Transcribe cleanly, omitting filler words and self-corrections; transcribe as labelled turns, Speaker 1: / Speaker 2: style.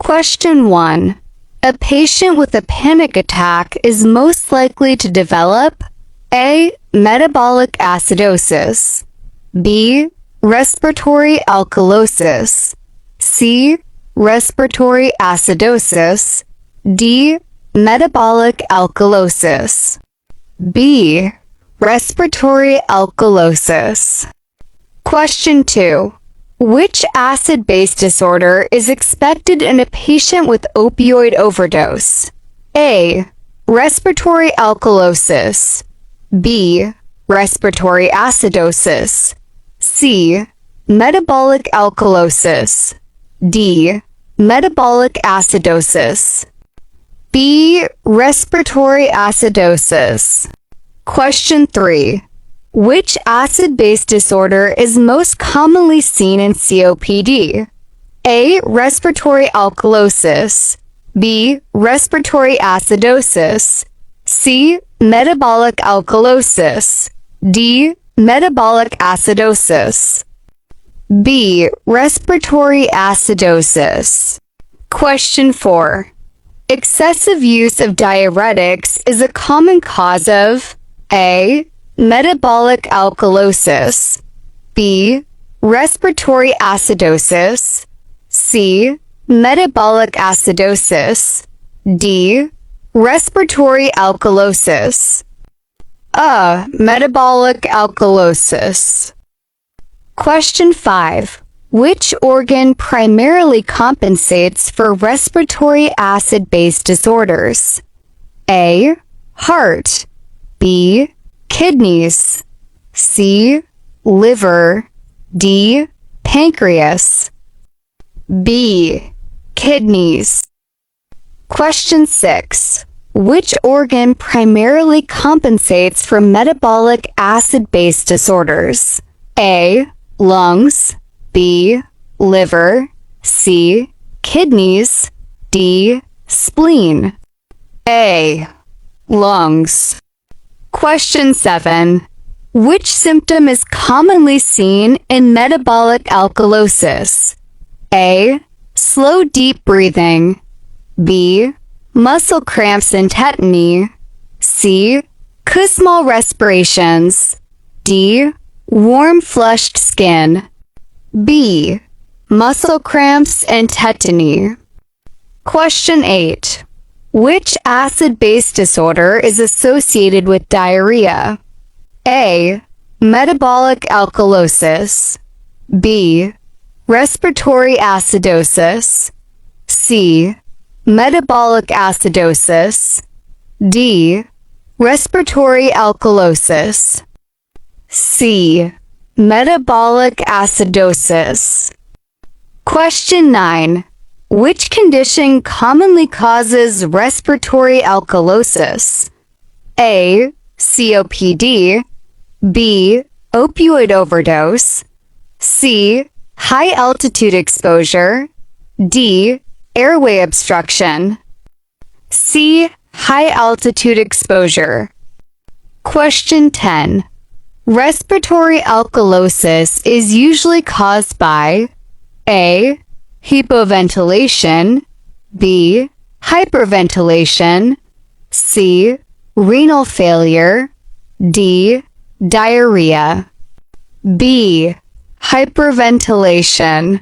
Speaker 1: Question 1. A patient with a panic attack is most likely to develop A. Metabolic acidosis, B. Respiratory alkalosis, C. Respiratory acidosis, D. Metabolic alkalosis. B. Respiratory alkalosis. Question 2. Which acid-base disorder is expected in a patient with opioid overdose? A. Respiratory alkalosis, B. Respiratory acidosis, C. Metabolic alkalosis, D. Metabolic acidosis. B. Respiratory acidosis. Question 3. Which acid-base disorder is most commonly seen in COPD? A. Respiratory alkalosis, B. Respiratory acidosis, C. Metabolic alkalosis, D. Metabolic acidosis. B. Respiratory acidosis. Question 4. Excessive use of diuretics is a common cause of A. Metabolic alkalosis, B. Respiratory acidosis, C. Metabolic acidosis, D. Respiratory alkalosis. A. Metabolic alkalosis. Question 5. Which organ primarily compensates for respiratory acid-base disorders? A. Heart, B. Kidneys, C. Liver, D. Pancreas. B. Kidneys. Question 6. Which organ primarily compensates for metabolic acid-base disorders? A. Lungs, B. Liver, C. Kidneys, D. Spleen. A. Lungs. Question 7. Which symptom is commonly seen in metabolic alkalosis? A. Slow deep breathing, B. Muscle cramps and tetany, C. Kussmaul respirations, D. Warm flushed skin. B. Muscle cramps and tetany. Question 8. Which acid-base disorder is associated with diarrhea? A. Metabolic alkalosis, B. Respiratory acidosis, C. Metabolic acidosis, D. Respiratory alkalosis. C. Metabolic acidosis. Question 9. Which condition commonly causes respiratory alkalosis? A. COPD, B. Opioid overdose, C. High altitude exposure, D. Airway obstruction. C. High altitude exposure. Question 10. Respiratory alkalosis is usually caused by A. Hypoventilation, B. Hyperventilation, C. Renal failure, D. Diarrhea. B. Hyperventilation.